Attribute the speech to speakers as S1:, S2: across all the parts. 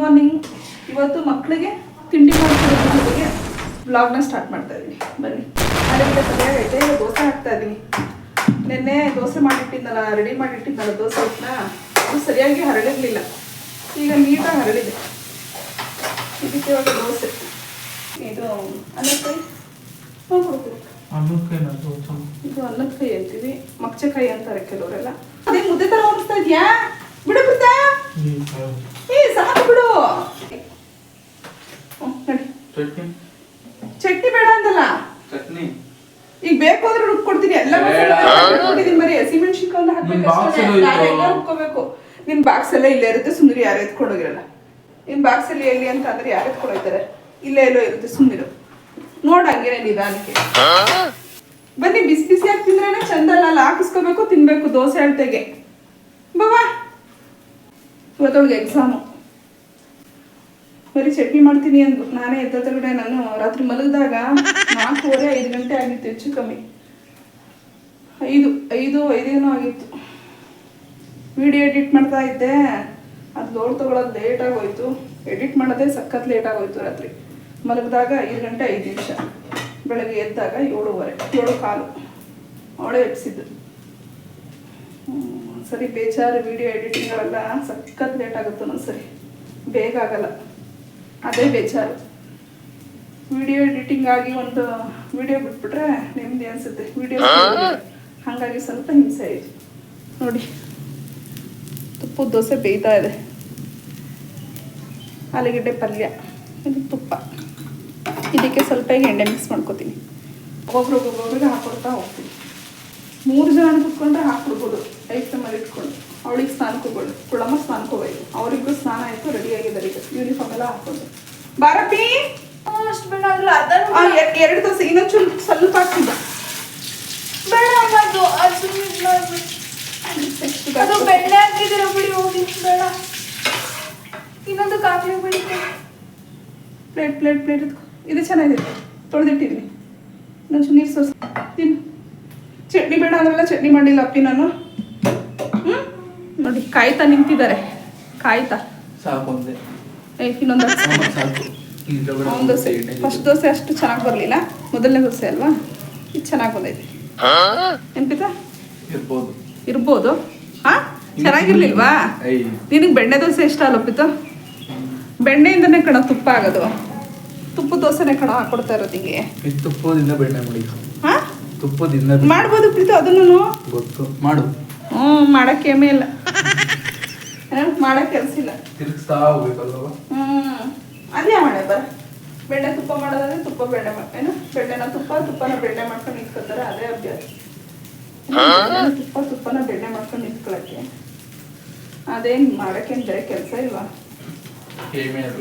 S1: Morning. ಇವತ್ತು ಮಕ್ಕಳಿಗೆ ತಿಂಡಿ ಮಾಡ್ತಿರೋದಕ್ಕೆ ವ್ಲಾಗ್ನ ಸ್ಟಾರ್ಟ್ ಮಾಡ್ತಾ ಇದ್ದೀನಿ. ಬನ್ನಿ. ಅಡುಗೆ ಸರಿಯಾಗೈತೆ. ದೋಸೆ ಹಾಕ್ತಾ ಇದ್ದೀನಿ. ನಿನ್ನೆ ದೋಸೆ ಮಾಡಿಟ್ಟಿದ್ದಲ್ಲ, ರೆಡಿ ಮಾಡಿಟ್ಟಿದ್ದಲ್ಲ ದೋಸೆ ಹಿಟ್ಟನ್ನ, ಅದು ಸರಿಯಾಗಿ ಹರಳಿರಲಿಲ್ಲ. ಈಗ ನೀಟಾಗಿ ಹರಳಿದೆ. ಇದಕ್ಕೆ ಇವಾಗ ದೋಸೆ. ಇದು ಅನ್ನದಕಾಯಿ ಕೊಡ್ತೀವಿ. ಇದು ಅನ್ನದಕಾಯಿ ಅಂತೀವಿ, ಮಚ್ಚಕಾಯಿ ಅಂತಾರೆ ಕೆಲವರೆಲ್ಲ. ಅದೇ ಮುದ್ದೆ ತರ ಹೋಗ್ತಾ ಇದೆಯಾ? ಬಿಡು ಬಿಡ್ತಾ? ಸಾಕು ಬಿಡು. ನೋಡಿ, ಚಟ್ನಿ ಬೇಡ ಅಂತಲ್ಲ, ಈಗ ಬೇಕು ಅಂದ್ರೆ ರುಬ್ಕೊಡ್ತೀನಿ. ಎಲ್ಲ ಕೊಟ್ಟಿದ್ದೀನಿ. ಬರೀ ಹಸಿಮೆಣಸಿನ್ಕಾಯಿ ಹಾಕ್ಬೇಕು. ನಿನ್ ಬಾಕ್ಸ್ ಎಲ್ಲ ಇಲ್ಲೇ ಇರುತ್ತೆ, ಸುಂದರಿ ಯಾರು ಎತ್ಕೊಂಡು ಹೋಗಿರಲ್ಲ. ನಿನ್ ಬಾಕ್ಸ್ ಅಲ್ಲಿ ಎಲ್ಲಿ ಅಂತ ಅಂದ್ರೆ ಯಾರು ಎತ್ಕೊಂಡು ಹೋಗ್ತಾರೆ? ಇಲ್ಲೇ ಎಲ್ಲೋ ಇರುತ್ತೆ, ಸುಂದಿರು ನೋಡಂಗೆ ನಿಧಾನಕ್ಕೆ. ಬನ್ನಿ, ಬಿಸಿ ಬಿಸಿಯಾಗಿ ತಿಂದ್ರೇನೆ ಚಂದ ಅಲ್ಲ. ಹಾಕಿಸ್ಕೋಬೇಕು, ತಿನ್ಬೇಕು ದೋಸೆ ಅಳತೆಗೆ. ಬಾಬಾ, ಇವತ್ತೊಳಗೆ ಎಕ್ಸಾಮು. ಬರೀ ಚಟ್ನಿ ಮಾಡ್ತೀನಿ ಅಂದು ನಾನೇ ಎದ್ದಗಡೆ. ನಾನು ರಾತ್ರಿ ಮಲಗಿದಾಗ 4:30-5 ಗಂಟೆ ಆಗಿತ್ತು, ಹೆಚ್ಚು ಕಮ್ಮಿ 5 ಆಗಿತ್ತು. ವಿಡಿಯೋ ಎಡಿಟ್ ಮಾಡ್ತಾ ಇದ್ದೆ, ಅದು ಲೋಡ್ ತೊಗೊಳೋದು ಲೇಟಾಗಿ ಹೋಯ್ತು. ಎಡಿಟ್ ಮಾಡೋದೇ ಸಖತ್ ಲೇಟಾಗಿ ಹೋಯ್ತು. ರಾತ್ರಿ ಮಲಗಿದಾಗ 5 ಗಂಟೆ 5 ನಿಮಿಷ, ಬೆಳಗ್ಗೆ ಎದ್ದಾಗ 7:15 ಅವಳೇ ಎಬ್ಸಿದ್ದು. ಸರಿ, ಬೇಜಾರು. ವಿಡಿಯೋ ಎಡಿಟಿಂಗ್ಗಳೆಲ್ಲ ಸಖತ್ ಲೇಟ್ ಆಗುತ್ತೆ ಒಂದೊಂದ್ಸರಿ, ಬೇಗ ಆಗಲ್ಲ. ಅದೇ ಬೇಜಾರು. ವಿಡಿಯೋ ಎಡಿಟಿಂಗ್ ಆಗಿ ಒಂದು ವಿಡಿಯೋ ಬಿಟ್ಬಿಟ್ರೆ ನೆಮ್ಮದಿ ಅನಿಸುತ್ತೆ. ವಿಡಿಯೋ ಹಾಗಾಗಿ ಸ್ವಲ್ಪ ಹಿಂಸೆ ಆಯಿತು. ನೋಡಿ, ತುಪ್ಪದ ದೋಸೆ ಬೇಯ್ತಾ ಇದೆ. ಆಲೂಗಡ್ಡೆ ಪಲ್ಯ, ಇದು ತುಪ್ಪ. ಇದಕ್ಕೆ ಸ್ವಲ್ಪ ಎಣ್ಣೆ ಮಿಕ್ಸ್ ಮಾಡ್ಕೊತೀನಿ. ಒಬ್ಬೊಬ್ರಿಗೆ ಹಾಕೊಡ್ತಾ ಹೋಗ್ತೀನಿ. 3 ಜನ ಕುತ್ಕೊಂಡ್ರೆ ಹಾಕ್ಬಿಡ್ಬೋದು. 5 ಫ್ಲೇಮಲ್ಲಿ ಇಟ್ಕೊಂಡು. ಅವಳಿಗೆ ಸ್ನಾನಕ್ಕೆ ಹೋಗೋಳು, ಕುಳಮ್ಮ ಸ್ನಾನಕ್ಕೆ ಹೋಗೋದು. ಅವರಿಗೂ ಸ್ನಾನ ಆಯಿತು, ರೆಡಿ ಆಗಿದ್ದಾರೆ. ಈಗ ಯೂನಿಫಾರ್ಮ್ ಎಲ್ಲ ಹಾಕೊಂಡು ಬಾರಪ್ಪಿ.
S2: ಅಷ್ಟು ಬೇಡ ಅಂದ್ರೆ
S1: 2 ದೋಸೆ ಇನ್ನೊಂಚೂರು ಸ್ವಲ್ಪ ಹಾಕ್ತಿದ್ದ.
S2: ಬೇಡ ಅದು ಬೆಣ್ಣೆ ಹಾಕಿದಿರ ಬಿಡಿ, ಹೋಗಿ ಬೇಡ. ಇನ್ನೊಂದು ಕಾಫಿ ಬಿಡಿ.
S1: ಪ್ಲೇಟ್ ಇದು ಚೆನ್ನಾಗಿದೆ, ತೊಳೆದಿಟ್ಟಿದ್ದೀನಿ. ಇನ್ನೊಂಚೂರು ನೀರು ಸೋಸ್ ತಿನ್ನು. ಚಟ್ನಿ ಬೇಡ ಅಂದ್ರೆಲ್ಲ ಚಟ್ನಿ ಮಾಡಿಲ್ಲ ಅಪ್ಪಿ ನಾನು. ನೋಡಿ, ಕಾಯ್ತಾ ನಿಂತಿದ್ದಾರೆ. ಕಾಯ್ತಾ ಇನ್ನೊಂದು ದೋಸೆ. ಫಸ್ಟ್ ದೋಸೆ ಅಷ್ಟು ಚೆನ್ನಾಗಿ ಬರಲಿಲ್ಲ, ಮೊದಲನೇ ದೋಸೆ ಅಲ್ವಾ? ಇದು ಚೆನ್ನಾಗಿ ಬಂದೈತೆ. ನೆನಪಿತಾ? ಇರ್ಬೋದು. ಹಾ, ಚೆನ್ನಾಗಿರ್ಲಿಲ್ವಾ? ನಿನಗೆ ಬೆಣ್ಣೆ ದೋಸೆ ಇಷ್ಟ ಅಲ್ಲಪ್ಪಿತ್ತು? ಬೆಣ್ಣೆಯಿಂದನೇ ಕಣ ತುಪ್ಪ ಆಗೋದು. ತುಪ್ಪ ದೋಸೆನೇ ಕಣ ಹಾಕೊಡ್ತಾ ಇರೋದು ಹಿಂಗೆ.
S3: ತುಪ್ಪದಿಂದ ಬೆಣ್ಣೆ ಮಾಡಿ.
S1: ಹಾ,
S3: ತುಪ್ಪದಿಂದ
S1: ಮಾಡ್ಬೋದು ಪ್ರೀತು, ಅದನ್ನು
S3: ಗೊತ್ತು ಮಾಡು.
S1: ಮಾಡಕ್ಕೆ ಏಮೇ ಇಲ್ಲ, ಮಾಡಕ್ಕೆ ಕೆಲಸ ಇಲ್ಲ.
S3: ತಿರುಗಿಸ್ತಾ ಹೋಗ್ಬೇಕಲ್ವ?
S1: ಅದೇ ಮಾಡೆ ಬರ. ಬೆಣ್ಣೆ ತುಪ್ಪ ಮಾಡೋದಂದ್ರೆ ತುಪ್ಪ ಬೆಣ್ಣೆ ಏನು ಬೆಣ್ಣೆನ ತುಪ್ಪನ ಬೆಣ್ಣೆ ಮಾಡ್ಕೊಂಡು ನಿಂತ್ಕೊತಾರೆ. ಅದೇ ಅಭ್ಯಾಸ. ತುಪ್ಪನ ಬೆಣ್ಣೆ ಮಾಡ್ಕೊಂಡು ನಿಂತ್ಕೊಳಕ್ಕೆ ಅದೇನು ಮಾಡಕ್ಕೇನು ಬೇರೆ ಕೆಲಸ ಇಲ್ವಾ?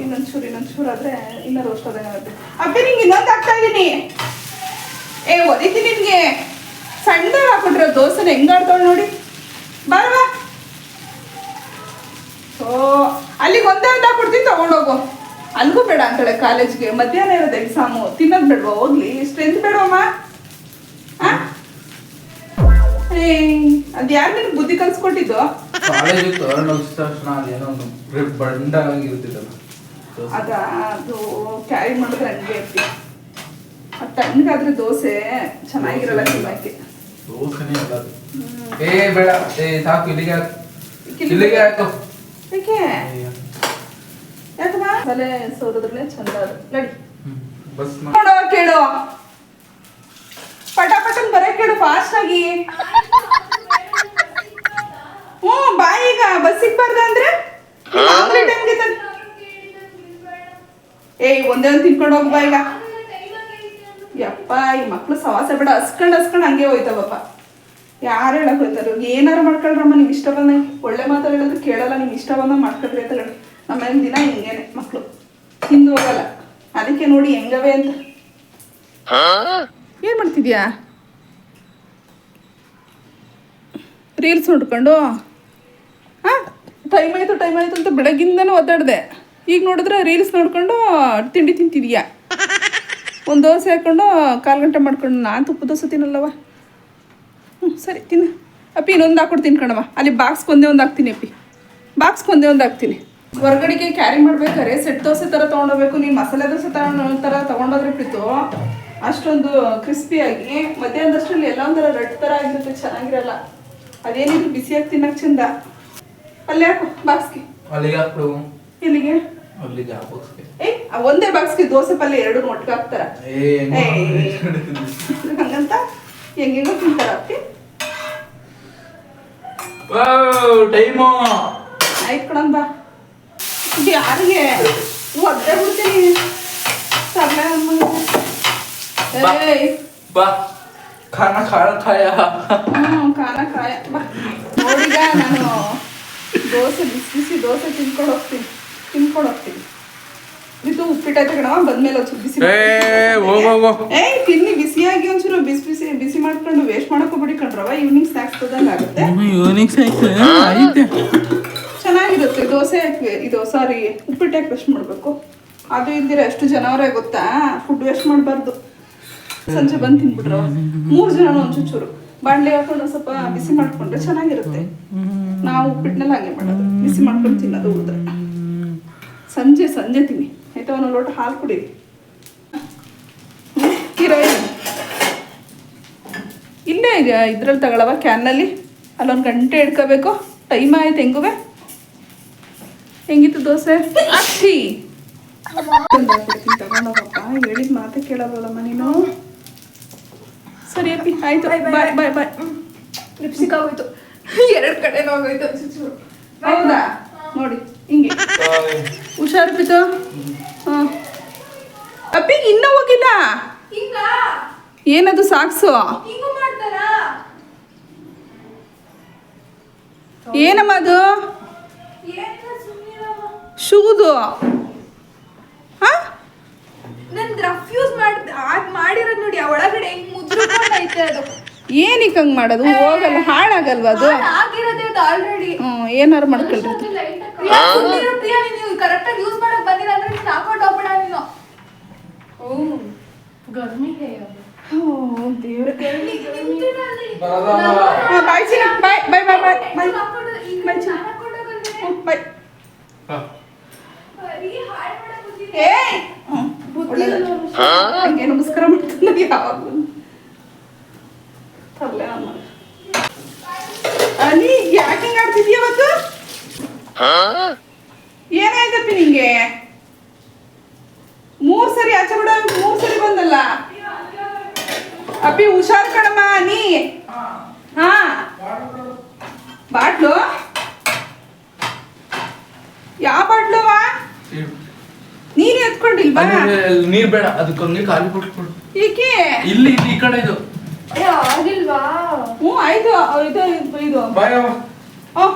S1: ಇನ್ನೊಂಚೂರು ಆದ್ರೆ ಇನ್ನ ರೋಸ್ಟ್ ಆದಂಗೆ. ಅಪ್ಪಿ, ನಿಂಗೆ ಇನ್ನೊಂದು ಹಾಕ್ತಾ ಇದೀನಿ. ಒದಿತೀನಿ ನಿನ್ಗೆ. ಸಣ್ಣದಾಗ ಹಾಕೊಟ್ರೆ ದೋಸೆನ ಹೆಂಗಾಡ್ತಾಳು ನೋಡಿ. ಬರವಾ, ಅಲ್ಲಿಗೆ ಒಂದೇ ಒಂದು ಹಾಕೊಡ್ತೀನಿ, ತಗೊಂಡೋಗು. ಅಲ್ಗೂ ಬೇಡ ಅಂತಾಳೆ ಕಾಲೇಜ್ಗೆ. ಮಧ್ಯಾಹ್ನ ಇರೋದು ಎಕ್ಸಾಮು, ತಿನ್ನೋದು ಬೇಡವಾ? ಹೋಗ್ಲಿ, ಸ್ಟ್ರೆಂತ್ ಬೇಡವಮ್ಮ. ಅದು ಯಾರು ನಿನ್ಗೆ ಬುದ್ಧಿ ಕಲ್ಸ್ಕೊಟ್ಟಿದ್ದು? ಅದು ಕ್ಯಾರಿ ಮಾಡಿದ್ರೆ ಹಂಗೆ ಇರ್ತೀವಿ. ಅದು ತಣ್ಣಗಾದ್ರೆ ದೋಸೆ ಚೆನ್ನಾಗಿರಲ್ಲ ತಿನ್ನಕ್ಕೆ. ಯಾಕಮ್ಮ ತಲೆ ಸೋರಿದ್ರಲ್ಲೇ ಚಂದ. ಅದು ನಡಿ ಕೇಳು, ಪಟಾಪಟನ್ ಬರ ಕೇಳು, ಫಾಸ್ಟ್ ಆಗಿ. ಬಾ, ಈಗ ಬಸ್ ಸಿಗ್ಬಾರ್ದ ಅಂದ್ರೆ ಒಂದೇ ಒಂದು ತಿನ್ಕೊಂಡು ಹೋಗ್ಬಾ ಈಗ. ಯಪ್ಪ, ಈ ಮಕ್ಳು ಸವಾಸ ಬೇಡ. ಹಸ್ಕೊಂಡ್ ಹಂಗೆ ಹೋಯ್ತವಪ್ಪ. ಯಾರು ಹೇಳಕ್ ಹೋಯ್ತಾರ? ಏನಾರು ಮಾಡ್ಕೊಳ್ರಮ್ಮ, ನಿಮ್ಗೆ ಇಷ್ಟ ಬಂದಂಗೆ. ಒಳ್ಳೆ ಮಾತಾಡಿ ಹೇಳಿದ್ರೆ ಕೇಳಲ್ಲ. ನಿಮ್ಗೆ ಇಷ್ಟ ಬಂದಂಗೆ ಮಾಡ್ಕೊಳ್ರಿ ಅಂತ ಹೇಳಿ. ನಮ್ಮ ದಿನ ಹಿಂಗೇನೆ, ಮಕ್ಳು ತಿಂದು ಹೋಗಲ್ಲ. ಅದಕ್ಕೆ ನೋಡಿ ಹೆಂಗವೆ ಅಂತ. ಏನ್ ಮಾಡ್ತಿದ್ಯಾ? ರೀಲ್ಸ್ ನೋಡ್ಕೊಂಡು. ಟೈಮ್ ಆಯ್ತು ಅಂತ ಬೆಳಗ್ಗಿಂದನೂ ಒದ್ದಾಡ್ದೆ. ಈಗ ನೋಡಿದ್ರೆ ರೀಲ್ಸ್ ನೋಡ್ಕೊಂಡು ತಿಂಡಿ ತಿಂತಿದ್ಯಾ. ಒಂದು ದೋಸೆ ಹಾಕ್ಕೊಂಡು 1/4 ಗಂಟೆ ಮಾಡ್ಕೊಂಡು. ನಾನು ತುಪ್ಪ ದೋಸೆ ತಿನ್ನಲ್ಲವ. ಸರಿ ತಿನ್ನು. ಅಪ್ಪಿ ಇನ್ನೊಂದು ಹಾಕ್ಕೊಡ್ತೀನಿ ಕಣವ. ಅಲ್ಲಿ ಬಾಕ್ಸ್ಗೆ ಒಂದೇ ಒಂದು ಹಾಕ್ತೀನಿ ಅಪ್ಪಿ. ಬಾಕ್ಸ್ಗೆ ಒಂದೇ ಒಂದು ಹಾಕ್ತೀನಿ. ಹೊರಗಡೆಗೆ ಕ್ಯಾರಿ ಮಾಡ್ಬೇಕಾದ್ರೆ ಸೆಟ್ ದೋಸೆ ಥರ ತೊಗೊಂಡೋಗ್ಬೇಕು. ನೀನು ಮಸಾಲೆ ದೋಸೆ ಥರ ತೊಗೊಂಡೋದ್ರೆ ಪ್ರೀತು ಅಷ್ಟೊಂದು ಕ್ರಿಸ್ಪಿಯಾಗಿ ಮಧ್ಯಾಹ್ನದಷ್ಟರಲ್ಲಿ ಎಲ್ಲ ಒಂಥರ ರೆಡ್ ಥರ ಆಗಿರುತ್ತೆ, ಚೆನ್ನಾಗಿರಲ್ಲ. ಅದೇನಿದ್ರು ಬಿಸಿಯಾಗಿ ತಿನ್ನಕ್ಕೆ ಚಂದ. ಅಲ್ಲೇ ಹಾಕು ಬಾಕ್ಸ್ಗೆ.
S3: ಅಲ್ಲಿಗೆ ಹಾಕ್ಬಿಡು.
S1: ಎಲ್ಲಿಗೆ?
S3: ಅಲ್ಲಿಗೆ ಆ ಬಾಕ್ಸ್ಗೆ.
S1: ಒಂದೇ ಬಾಕ್ಸ್ಗೆ ದೋಸೆ ಪಲ್ಯ ಎರಡು ಒಟ್ಟಿಗೆ ಹಾಕ್ತಾರ. ಹಂಗಂತ ಹೆಂಗೆಂಗೋ ತಿಂತಾರ ಅಪ್ಪಿ.
S3: ಟೈಮು
S1: ಆಯ್ತು ಕಣಂಬ. ಯಾರಿಗೆ ಒದ್ದೆ ಬಿಡ್ತೀನಿ ತರಲೆ
S3: ಬಾ ಖಾನ ಖಾಯ.
S1: ಖಾನ ಕಾಯ ಬಾ. ನೋಡೀಗ ನಾನು ದೋಸೆ ಬಿಸಿ ಬಿಸಿ ದೋಸೆ ತಿನ್ಕೊಂಡು ಹೋಗ್ತೀನಿ. ಇದು ಉಪ್ಪಿಟ್ಟೈತೆ ಕಣವ, ಬಂದ್ಮೇಲೆ ಒಂಚೂರು ಬಿಸಿ ತಿನ್ನಿ ಬಿಸಿಯಾಗಿ ಒಂಚೂರು ಬಿಸಿ ಮಾಡ್ಕೊಂಡು ವೇಸ್ಟ್ ಮಾಡಕ್ ಹೋಗ್ಬಿಡಿ ಕಣ್ರವ. ಈವ್ನಿಂಗ್ ಸ್ನ್ಯಾಕ್ಸ್ ತದಂಗೆ ಆಗುತ್ತೆ. ಚೆನ್ನಾಗಿರುತ್ತೆ ದೋಸೆ. ಇದು ಸಾರಿ ಉಪ್ಪಿಟ್ಟು ಯಾಕೆ ವೇಸ್ಟ್ ಮಾಡಬೇಕು? ಅದು ಇಲ್ದಿರ ಎಷ್ಟು ಜನವರೇ ಗೊತ್ತಾ, ಫುಡ್ ವೇಸ್ಟ್ ಮಾಡಬಾರ್ದು. ಸಂಜೆ ಬಂದು ತಿನ್ಬಿಟ್ರು 3 ಜನ ಒಂಚೂರು ಬಾಣಲೆ ಹಾಕೊಂಡು ಸ್ವಲ್ಪ ಬಿಸಿ ಮಾಡ್ಕೊಂಡ್ರೆ ಚೆನ್ನಾಗಿರುತ್ತೆ. ನಾವು ಉಪ್ಪಿಟ್ಟಿನೆಲ್ಲ ಹಾಗೆ ಮಾಡೋದು, ಬಿಸಿ ಮಾಡ್ಕೊಂಡು ತಿನ್ನೋದು. ಉಳಿದ್ರೆ ಸಂಜೆ ತಿನ್ನಿ ಆಯ್ತಾ. ಒಂದು ಲೋಟ ಹಾಲು ಕುಡೀರಿ. ಇಲ್ಲೇ ಈಗ ಇದ್ರಲ್ಲಿ ತಗೊಳವ ಕ್ಯಾನ್ನಲ್ಲಿ. ಅಲ್ಲೊಂದು ಗಂಟೆ ಇಡ್ಕೋಬೇಕು. ಟೈಮ್ ಆಯ್ತು. ಹೆಂಗಿತ್ತು ದೋಸೆ? ಅಚ್ಚಿ ತಗೊಂಡೋಗಪ್ಪ. ಹೇಳಿದ ಮಾತೆ ಕೇಳೋದಲ್ಲಮ್ಮ ನೀನು. ಸರಿ ಅಪ್ಪಿ ಆಯ್ತು. ಬಾಯ್.
S2: ಲಿಪ್ಸ್ಟಿಕ್ ಆಗೋಯ್ತು, 2 ಕಡೆ ಹೋಗೋಯ್ತು ಚೂರು.
S1: ಹೌದಾ? ನೋಡಿ ಹಿಂಗೆ ಹುಷಾರು ಬಿತ್ತು. ಅಪ್ಪಿ ಇನ್ನೂ ಹೋಗಿಲ್ಲ.
S2: ಹಿಂಗ
S1: ಏನದು ಸಾಕ್ಸು?
S2: ಹಿಂಗ ಮಾಡ್ತಾರಾ?
S1: ಏನಮ್ಮ ಅದು? ಶೂದು.
S2: ನನ್ ರಫ್ ಯೂಸ್ ಮಾಡಿರೋದು ನೋಡಿ, ಒಳಗಡೆ ಹೆಂಗ್ ಮುದ್ರೈತೆ ಅದು.
S1: ಏನಕ್ಕೆ ಹಂಗೆ ಮಾಡೋದು? ಹೋಗಲ್ಲ, ಹಾಳಾಗಲ್ವ ಅದು?
S2: ಆಗಿರೋದೇ ಅದು ಆಲ್ರೆಡಿ.
S1: ಏನಾರು ಮಾಡ್ಕೊಳ್ರಿ.
S2: ಪ್ರಿಯಾ ನೀವು ಕರೆಕ್ಟಾಗಿ ಯೂಸ್ ಮಾಡಕ್ ಬಂದಿಲ್ಲ ಅಂದ್ರೆ ನೀನು ಹಾಕೊಂಡು ಹೋಗ್ಬೇಡ ನೀನು. ಗರ್ಮಿ ಹೇ
S1: ದೇವ್ರೆ. ಬಾಯ್. ಹಂಗೆ ನಮಸ್ಕಾರ ಮಾಡ್ತಾನೆ ಯಾವಾಗಲೂ. ನೀ ಯಾಕೆ ಹಿಂಗೆ ಆಡ್ತಿದ್ಯ ಅವತ್ತು? ಏನಾಯ್ತಪ್ಪಿ ನಿಂಗೆ? 3 ಸರಿ ಆಚೆ ಬಿಡ, 3 ಸರಿ ಬಂದಲ್ಲ. ಅಪ್ಪಿ ಹುಷಾರ್ ಕಣಮ್ಮ ನೀ. ಹಾ ಬಾಟ್ಲು ಯಾವ ಬಾಟ್ಲುವಾ? ನೀನು ಎತ್ಕೊಂಡಿಲ್ವಾ?
S3: ನೀರ್ ಬೇಡ, ಅದಕ್ಕೊಂದು ಖಾಲಿ ಕೊಟ್ಬಿಡು.
S1: ಏಕೆ?
S3: ಇಲ್ಲಿ ಈ ಕಡೆ ಇದು
S2: ಆಗಿಲ್ವಾ?
S1: ಆಯ್ತು. ಇದು
S3: ಬಾಯ್.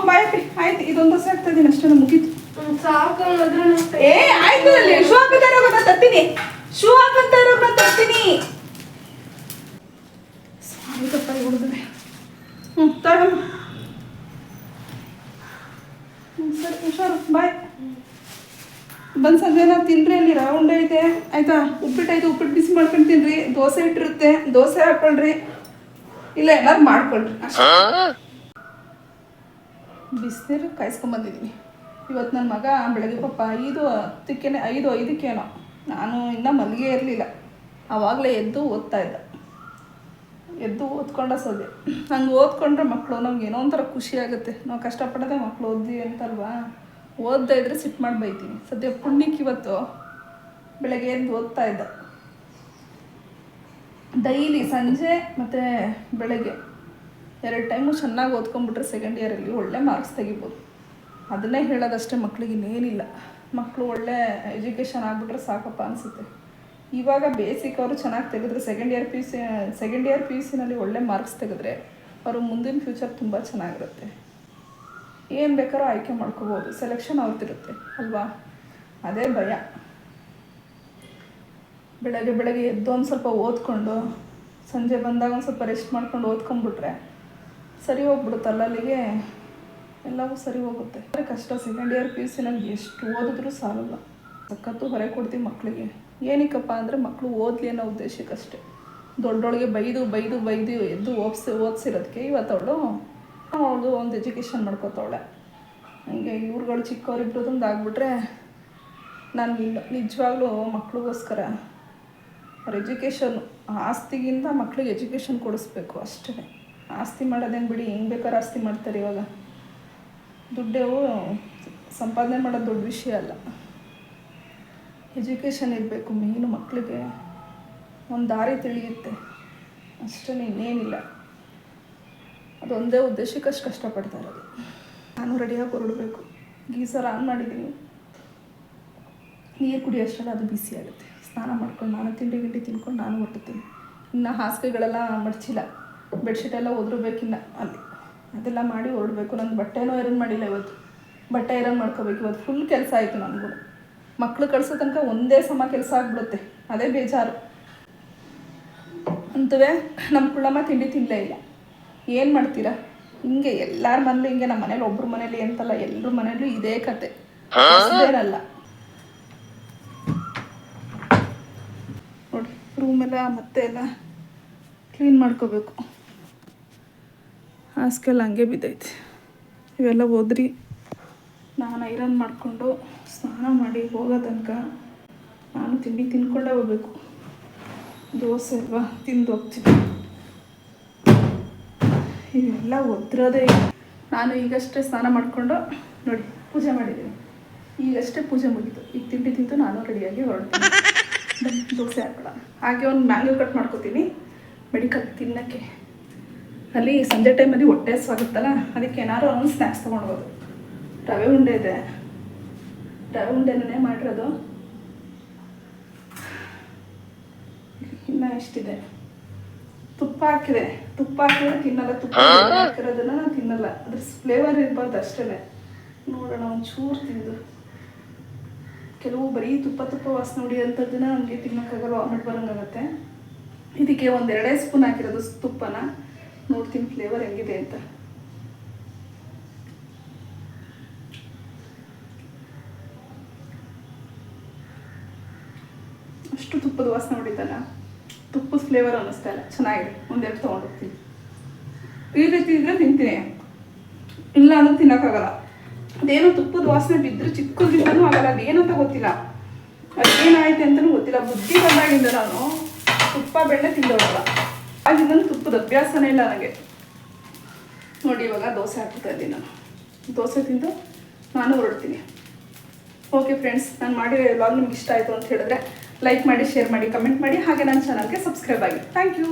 S1: ಬಾಯ್ ಆಯ್ತು. ಇದೊಂದು ದೋಸೆ ಆಗ್ತಾ ಇದೀನಿ ಅಷ್ಟೇ, ಮುಗೀತು.
S2: ಸಾಕು.
S1: ಆಯ್ತು. ಅಲ್ಲಿ ಶೂ ಹಾಕುತ್ತಾ ಇರೋದನ್ನ ತರ್ತೀನಿ. ಆಯ್ತಪ್ಪ ಹುಡುಗರೆ. ತಗೊಮ್ಮ. ಸರಿ ಹುಷಾರು. ಬಾಯ್. ಬಂದು ಸಂಜೆ ನಾವು ತಿನ್ರಿ. ಅಲ್ಲಿ ರೌಂಡ್ ಐತೆ ಆಯ್ತಾ. ಉಪ್ಪಿಟ್ಟು ಬಿಸಿ ಮಾಡ್ಕೊಂಡು ತಿನ್ರಿ. ದೋಸೆ ಇಟ್ಟಿರುತ್ತೆ, ದೋಸೆ ಹಾಕೊಳ್ರಿ. ಇಲ್ಲ ಏನಾರು ಮಾಡ್ಕೊಳ್ರಿ ಅಷ್ಟೇ. ಬಿಸಿನೀರು ಕಾಯಿಸ್ಕೊಂಬಂದಿದ್ದೀನಿ ಇವತ್ತು. ನನ್ನ ಮಗ ಬೆಳಗ್ಗೆ ಪಾಪ 5:10 ನಾನು ಇನ್ನೂ ಮಲ್ಲಿಗೆ ಇರಲಿಲ್ಲ. ಆವಾಗಲೇ ಎದ್ದು ಓದ್ತಾ ಇದ್ದ. ಓದ್ಕೊಂಡ ಸೋದೆ. ಹಂಗೆ ಓದ್ಕೊಂಡ್ರೆ ಮಕ್ಕಳು ನಮ್ಗೆ ಏನೋ ಒಂಥರ ಖುಷಿ ಆಗುತ್ತೆ. ನಾವು ಕಷ್ಟಪಡೋದೇ ಮಕ್ಕಳು ಓದಿ ಅಂತಲ್ವಾ. ಓದ್ತಾ ಇದ್ರೆ ಸಿಟ್ಟು ಮಾಡಿ ಬೈತೀನಿ. ಸದ್ಯ ಪುಣ್ಯಕ್ಕೆ ಇವತ್ತು ಬೆಳಗ್ಗೆ ಎದ್ದು ಓದ್ತಾ ಇದ್ದ. ಡೈಲಿ ಸಂಜೆ ಮತ್ತು ಬೆಳಗ್ಗೆ 2 ಟೈಮು ಚೆನ್ನಾಗಿ ಓದ್ಕೊಂಡ್ಬಿಟ್ರೆ ಸೆಕೆಂಡ್ ಇಯರಲ್ಲಿ ಒಳ್ಳೆ ಮಾರ್ಕ್ಸ್ ತೆಗಿಬೋದು. ಅದನ್ನೇ ಹೇಳೋದಷ್ಟೇ, ಮಕ್ಕಳಿಗೆ ಇನ್ನೇನಿಲ್ಲ. ಮಕ್ಕಳು ಒಳ್ಳೆ ಎಜುಕೇಷನ್ ಆಗಿಬಿಟ್ರೆ ಸಾಕಪ್ಪ ಅನಿಸುತ್ತೆ. ಇವಾಗ ಬೇಸಿಕ್ ಅವರು ಚೆನ್ನಾಗಿ ತೆಗೆದ್ರೆ ಸೆಕೆಂಡ್ ಇಯರ್ ಪಿ ಯು ಸಿನಲ್ಲಿ ಒಳ್ಳೆ ಮಾರ್ಕ್ಸ್ ತೆಗೆದ್ರೆ ಅವರು ಮುಂದಿನ ಫ್ಯೂಚರ್ ತುಂಬ ಚೆನ್ನಾಗಿರುತ್ತೆ. ಏನು ಬೇಕಾದ್ರೂ ಆಯ್ಕೆ ಮಾಡ್ಕೋಬೋದು. ಸೆಲೆಕ್ಷನ್ ಅವ್ರದ್ದಿರುತ್ತೆ ಅಲ್ವಾ. ಅದೇ ಭಯ. ಬೆಳಗ್ಗೆ ಎದ್ದು ಒಂದು ಸ್ವಲ್ಪ ಓದ್ಕೊಂಡು ಸಂಜೆ ಬಂದಾಗ ಒಂದು ಸ್ವಲ್ಪ ರೆಸ್ಟ್ ಮಾಡ್ಕೊಂಡು ಓದ್ಕೊಂಡ್ಬಿಟ್ರೆ ಸರಿ ಹೋಗ್ಬಿಡುತ್ತಲ್ಲ. ಅಲ್ಲಿಗೆ ಎಲ್ಲವೂ ಸರಿ ಹೋಗುತ್ತೆ. ಕಷ್ಟ. ಸೆಕೆಂಡ್ ಇಯರ್ ಪಿ ಯು ಸಿನಲ್ಲಿ ಎಷ್ಟು ಓದಿದ್ರೂ ಸಾಲಲ್ಲ. ಸಖತ್ತು ಹೊರೆ ಕೊಡ್ತೀವಿ ಮಕ್ಕಳಿಗೆ. ಏನಕ್ಕಪ್ಪ ಅಂದರೆ ಮಕ್ಕಳು ಓದಲಿ ಅನ್ನೋ ಉದ್ದೇಶಕ್ಕಷ್ಟೇ. ದೊಡ್ಡೊಳಗೆ ಬೈದು ಎದ್ದು ಓದಿಸಿರೋದಕ್ಕೆ ಇವತ್ತು ಅವಳು ಒಂದು ಎಜುಕೇಷನ್ ಮಾಡ್ಕೋತಾವಳೆ. ಹಂಗೆ ಇವ್ರುಗಳು ಚಿಕ್ಕವರಿಬ್ರದೊಂದು ಆಗ್ಬಿಟ್ರೆ ನನಗಿಲ್ಲ. ನಿಜವಾಗ್ಲೂ ಮಕ್ಳಿಗೋಸ್ಕರ ಅವ್ರ ಎಜುಕೇಷನ್ನು, ಆಸ್ತಿಗಿಂತ ಮಕ್ಳಿಗೆ ಎಜುಕೇಷನ್ ಕೊಡಿಸ್ಬೇಕು ಅಷ್ಟೇ. ಆಸ್ತಿ ಮಾಡೋದೇನು ಬಿಡಿ, ಹೆಂಗೆ ಬೇಕಾದ್ರೆ ಆಸ್ತಿ ಮಾಡ್ತಾರೆ ಇವಾಗ. ದುಡ್ಡು ಸಂಪಾದನೆ ಮಾಡೋದು ದೊಡ್ಡ ವಿಷಯ ಅಲ್ಲ. ಎಜುಕೇಷನ್ ಇರಬೇಕು ಮೇಯ್ನು. ಮಕ್ಕಳಿಗೆ ಒಂದು ದಾರಿ ತಿಳಿಯುತ್ತೆ ಅಷ್ಟೇ, ಇನ್ನೇನಿಲ್ಲ. ಅದೊಂದೇ ಉದ್ದೇಶಕ್ಕಷ್ಟು ಕಷ್ಟಪಡ್ತಾ ಇರೋದು. ನಾನು ರೆಡಿಯಾಗಿ ಹೊರಡಬೇಕು. ಗೀಸರ್ ಆನ್ ಮಾಡಿದ್ದೀನಿ, ನೀರು ಕುಡಿಯೋಷ್ಟಲ್ಲ ಅದು ಬಿಸಿ ಆಗುತ್ತೆ. ಸ್ನಾನ ಮಾಡ್ಕೊಂಡು ನಾನು ತಿಂಡಿ ತಿನ್ಕೊಂಡು ನಾನು ಹೊರಡ್ತೀನಿ. ಇನ್ನು ಹಾಸಿಗೆಗಳೆಲ್ಲ ಮಡಚಿಲ್ಲ, ಬೆಡ್ಶೀಟೆಲ್ಲ ಒದ್ರಬೇಕಿನ್ನ ಅಲ್ಲಿ, ಅದೆಲ್ಲ ಮಾಡಿ ಹೊರಡಬೇಕು. ನನ್ನ ಬಟ್ಟೆನೂ ಐರನ್ ಮಾಡಿಲ್ಲ ಇವತ್ತು. ಬಟ್ಟೆ ಐರನ್ ಮಾಡ್ಕೋಬೇಕು. ಇವತ್ತು ಫುಲ್ ಕೆಲಸ ಆಯಿತು ನನಗೂ. ಮಕ್ಕಳು ಕಳಿಸೋ ತನಕ ಒಂದೇ ಸಮ ಕೆಲಸ ಆಗಿಬಿಡುತ್ತೆ, ಅದೇ ಬೇಜಾರು. ಅಂತವೇ ನಮ್ಮ ಕುಳ್ಳಮ್ಮ ತಿಂಡಿ ತಿನ್ನಲೇ ಇಲ್ಲ. ಏನು ಮಾಡ್ತೀರಾ, ಹಿಂಗೆ ಎಲ್ಲರ ಮನೇಲಿ ಹಿಂಗೆ. ನಮ್ಮ ಮನೇಲಿ ಒಬ್ರ ಮನೇಲಿ ಅಂತಲ್ಲ, ಎಲ್ಲರ ಮನೇಲೂ ಇದೇ ಕತೆ. ಅಷ್ಟೇನಲ್ಲ ನೋಡಿ, ರೂಮೆಲ್ಲ ಮತ್ತೆ ಎಲ್ಲ ಕ್ಲೀನ್ ಮಾಡ್ಕೋಬೇಕು. ಹಾಸಿಗೆಲ್ಲ ಹಂಗೆ ಬಿದ್ದೈತೆ. ಇವೆಲ್ಲ ಹೋದ್ರಿ ನಾನು ಐರನ್ ಮಾಡಿಕೊಂಡು ಸ್ನಾನ ಮಾಡಿ ಹೋಗೋ ತನಕ ನಾನು ತಿಂಡಿ ತಿನ್ಕೊಂಡೇ ಹೋಗ್ಬೇಕು. ದೋಸೆ ಅಲ್ವಾ, ತಿಂದು ಹೋಗ್ತೀನಿ. ಇವೆಲ್ಲ ಒದ್ರೋದೇ. ನಾನು ಈಗಷ್ಟೇ ಸ್ನಾನ ಮಾಡಿಕೊಂಡು ನೋಡಿ ಪೂಜೆ ಮಾಡಿದ್ದೀನಿ. ಈಗಷ್ಟೇ ಪೂಜೆ ಮುಗೀತು. ಈಗ ತಿಂಡಿ ತಿಂದು ನಾನು ರೆಡಿಯಾಗಿ ಹೊರಡ್ತೀನಿ. ದೋಸೆ ಹಾಕೋಣ. ಹಾಗೆ ಒಂದು ಮ್ಯಾಂಗೋ ಕಟ್ ಮಾಡ್ಕೊತೀನಿ ಮೆಡಿಕಲ್ ತಿನ್ನೋಕ್ಕೆ. ಅಲ್ಲಿ ಸಂಜೆ ಟೈಮಲ್ಲಿ ಹೊಟ್ಟೆ ಹಸ್ವಾಗುತ್ತಲ್ಲ, ಅದಕ್ಕೆ ಏನಾದ್ರು ಒಂದು ಸ್ನ್ಯಾಕ್ಸ್ ತೊಗೊಂಡ್ಬೋದು. ರವೆ ಉಂಡೆ ಇದೆ, ರವೆ ಉಂಡೆನೇ ಮಾಡಿರೋದು. ಇನ್ನು ಎಷ್ಟಿದೆ, ತುಪ್ಪ ಹಾಕಿದೆ. ತುಪ್ಪ ಹಾಕಿದ್ರೆ ತಿನ್ನಲ್ಲ, ತುಪ್ಪ ಹಾಕಿರೋದನ್ನ ನಾನು ತಿನ್ನಲ್ಲ. ಅದ್ರ ಫ್ಲೇವರ್ ಇರ್ಬಾರ್ದು ಅಷ್ಟೇ. ನೋಡೋಣ ಒಂಚೂರು ತಿಂದು. ಕೆಲವು ಬರೀ ತುಪ್ಪ ವಾಸನೆ ಹೊಡಿಯೋಂಥದ್ದನ್ನ ನಮಗೆ ತಿನ್ನೋಕ್ಕಾಗಲ್ಲ, ವಾಮಿಟ್ ಬರೋಂಗಾಗತ್ತೆ. ಇದಕ್ಕೆ 1-2 ಸ್ಪೂನ್ ಹಾಕಿರೋದು ತುಪ್ಪನ. ನೋಡ್ತೀನಿ ಫ್ಲೇವರ್ ಹೆಂಗಿದೆ ಅಂತ. ಅಷ್ಟು ತುಪ್ಪದ ವಾಸನೆ ಹೊಡಿತಲ್ಲ, ತುಪ್ಪದ ಫ್ಲೇವರ್ ಅನ್ನಿಸ್ತಾ ಇಲ್ಲ. ಚೆನ್ನಾಗಿದೆ. 1-2 ತೊಗೊಂಡೋಗ್ತೀನಿ. ಈ ರೀತಿ ಇದ್ರೆ ತಿಂತೀನಿ, ಇಲ್ಲ ಅಂದ್ರೆ ತಿನ್ನೋಕ್ಕಾಗಲ್ಲ. ಅದೇನೋ ತುಪ್ಪದ ವಾಸನೆ ಬಿದ್ದರೆ ಚಿಕ್ಕದಿಂದನೂ ಆಗಲ್ಲ. ಅದೇನು ಅಂತ ಗೊತ್ತಿಲ್ಲ, ಅದೇನಾಯ್ತು ಅಂತಲೂ ಗೊತ್ತಿಲ್ಲ. ಬುದ್ಧಿ ಬಂದಾಗಿಂದ ನಾನು ತುಪ್ಪ ಬೆಣ್ಣೆ ತಿಂದೋಗಲ್ಲ. ಆಗಿಂದನೂ ತುಪ್ಪದ ಅಭ್ಯಾಸನೇ ಇಲ್ಲ ನನಗೆ. ನೋಡಿ ಇವಾಗ ದೋಸೆ ಹಾಕ್ತಾ ಇದ್ದೀನಿ. ನಾನು ದೋಸೆ ತಿಂದು ನಾನು ಹೊರಡ್ತೀನಿ. ಓಕೆ ಫ್ರೆಂಡ್ಸ್, ನಾನು ಮಾಡಿರೋ ವ್ಲಾಗ್ ನಿಮ್ಗೆ ಇಷ್ಟ ಆಯಿತು ಅಂತ ಹೇಳಿದ್ರೆ ಲೈಕ್ ಮಾಡಿ, ಶೇರ್ ಮಾಡಿ, ಕಮೆಂಟ್ ಮಾಡಿ, ಹಾಗೆ ನನ್ನ ಚಾನಲ್ಗೆ ಸಬ್ಸ್ಕ್ರೈಬ್ ಆಗಿ. Thank you.